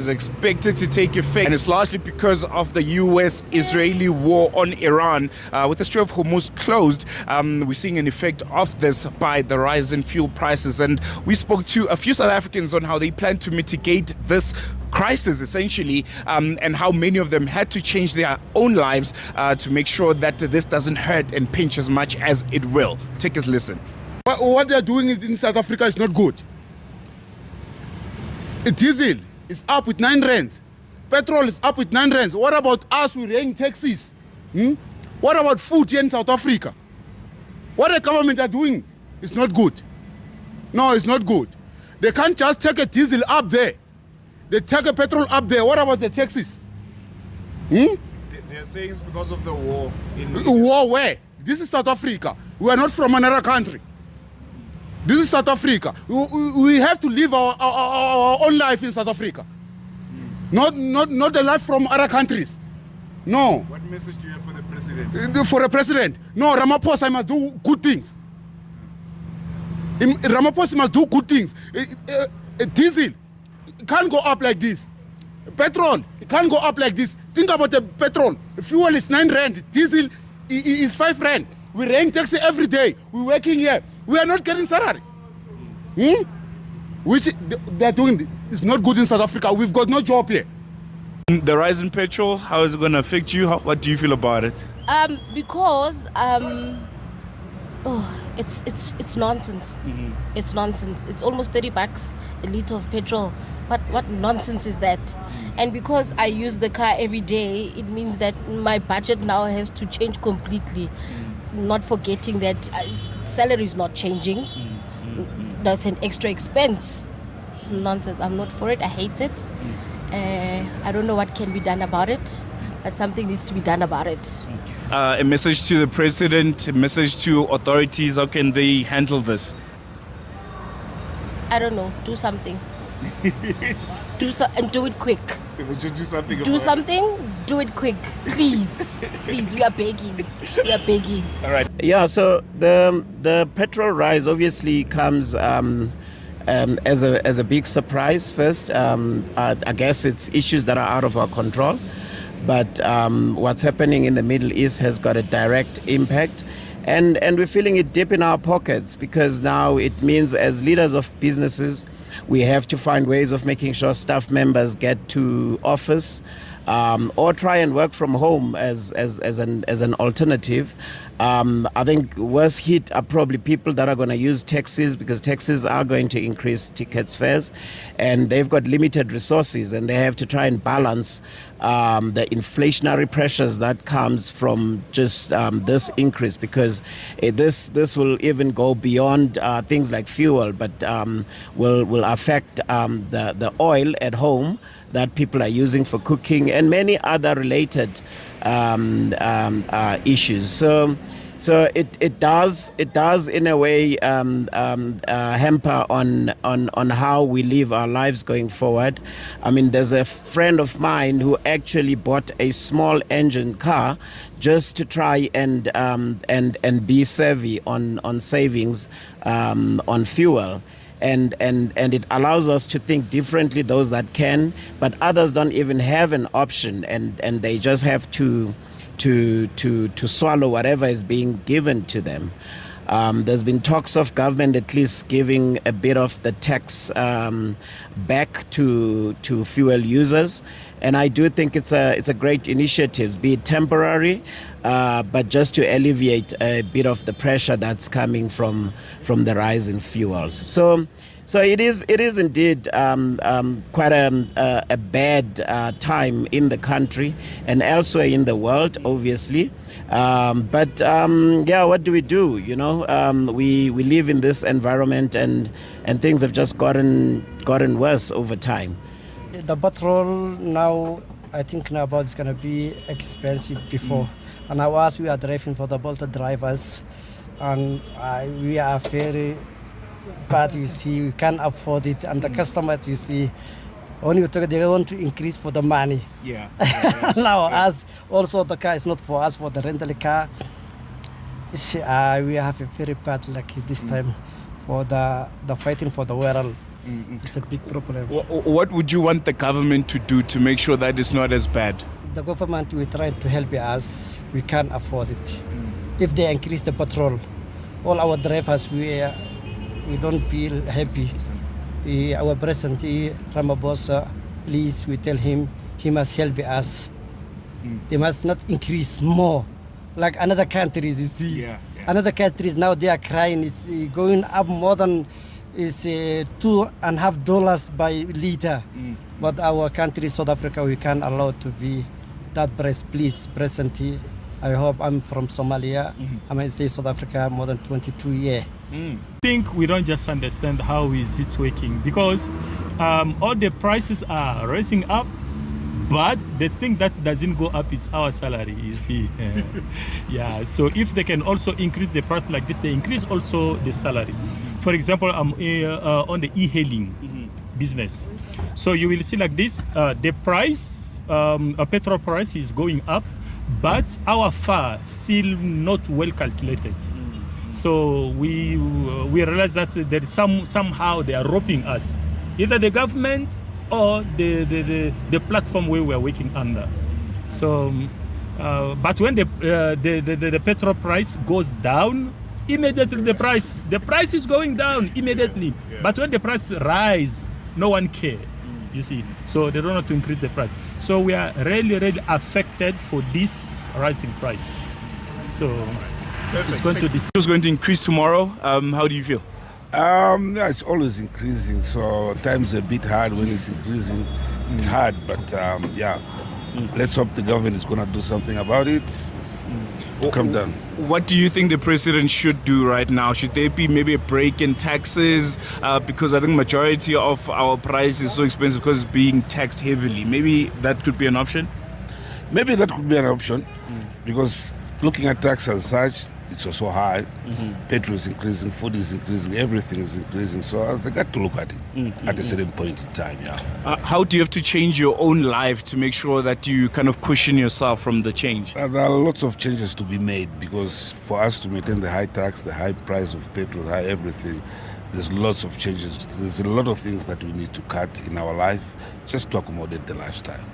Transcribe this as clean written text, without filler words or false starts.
is expected to take effect, and it's largely because of the US-Israeli war on Iran. With the Strait of Hormuz closed, we're seeing an effect of this by the rise in fuel prices. And we spoke to a few South Africans on how they plan to mitigate this crisis, essentially, and how many of them had to change their own lives to make sure that this doesn't hurt and pinch as much as it will. Take a listen. What they're doing in South Africa is not good. Diesel is up with 9 rands. Petrol is up with 9 rands. What about us? We're paying taxes. What about food here in South Africa? What the government are doing is not good. No, it's not good. They can't just take a diesel up there. They take a petrol up there. What about the taxes? They're saying it's because of the war. War where? This is South Africa. We are not from another country. This is South Africa. We have to live our own life in South Africa. Not the life from other countries. No. What message do you have for the president? For the president? No, Ramaphosa must do good things. Ramaphosa must do good things. Diesel can't go up like this. Petrol can't go up like this. Think about the petrol. Fuel is 9 rand. Diesel is 5 rand. We're paying taxi every day. We're working here. We are not getting salary. Which they're doing is not good in South Africa. We've got no job here. The rise in petrol, how is it going to affect you? What do you feel about it? Because it's nonsense. It's nonsense. It's almost 30 bucks a liter of petrol. What nonsense is that? And because I use the car every day, it means that my budget now has to change completely. Not forgetting that salary is not changing. That's an extra expense. It's nonsense. I'm not for it. I hate it. I don't know what can be done about it, but something needs to be done about it. A message to the president, a message to authorities. How can they handle this? I don't know. Do something. And do it quick. Just do something. Do it quick, please. Please, we are begging. All right. Yeah. So the petrol rise obviously comes as a big surprise. First, I guess it's issues that are out of our control, but what's happening in the Middle East has got a direct impact. And we're feeling it deep in our pockets, because now it means, as leaders of businesses, we have to find ways of making sure staff members get to office, or try and work from home as an alternative. I think worst hit are probably people that are going to use taxis, because taxis are going to increase tickets fares, and they've got limited resources, and they have to try and balance the inflationary pressures that comes from just this increase, because this will even go beyond things like fuel, but will affect the oil at home that people are using for cooking and many other related issues. So it does in a way hamper on how we live our lives going forward. I mean, there's a friend of mine who actually bought a small engine car just to try and be savvy on savings on fuel. And it allows us to think differently, those that can, but others don't even have an option, and they just have to swallow whatever is being given to them. There's been talks of government at least giving a bit of the tax back to fuel users, and I do think it's a great initiative, be it temporary, but just to alleviate a bit of the pressure that's coming from the rise in fuels. So it is indeed quite a bad time in the country and elsewhere in the world, obviously. But what do we do? You know, we live in this environment, and things have just gotten worse over time. The petrol now, I think now about it's gonna be expensive before, and now as we are driving for the Bolt drivers, and we are very bad. You see, we can't afford it, and the customers, you see, only they want to increase for the money. Yeah. Now, as also the car is not for us, for the rental car. We have a very bad luck this time for the fighting for the world. It's a big problem. What would you want the government to do to make sure that it's not as bad? The government will try to help us. We can't afford it. If they increase the petrol, all our drivers, we don't feel happy. Our president, Ramaphosa, please, we tell him he must help us. They must not increase more, like another countries. You see, another countries now they are crying. It's going up more than $2.50 by liter. But our country, South Africa, we can't allow to be that price. Please, President, I hope I'm from Somalia. I'm in South Africa more than 22 years. I think we don't just understand how is it working, because all the prices are rising up, but the thing that doesn't go up is our salary, you see. Yeah, so if they can also increase the price like this, they increase also the salary. For example, I'm on the e-hailing business. So you will see like this, the price, a petrol price is going up, but our fare still not well calculated. So we realize that there is somehow they are robbing us, either the government or the platform where we are working under. So, but when the petrol price goes down, immediately the price is going down immediately. But when the price rise, no one care. You see, so they don't want to increase the price. So we are really affected for this rising price. So it's going to It's going to increase tomorrow. How do you feel? Yeah, it's always increasing. So times a bit hard when it's increasing. It's hard, but yeah. Let's hope the government is going to do something about it. Come down. What do you think the president should do right now? Should there be maybe a break in taxes? Because I think majority of our price is so expensive because it's being taxed heavily. Maybe that could be an option? Maybe that could be an option, because looking at tax as such, it's also high. Petrol is increasing, food is increasing, everything is increasing. So they got to look at it at a certain point in time, yeah. How do you have to change your own life to make sure that you kind of cushion yourself from the change? There are lots of changes to be made, because for us to maintain the high tax, the high price of petrol, high everything, there's lots of changes. There's a lot of things that we need to cut in our life just to accommodate the lifestyle.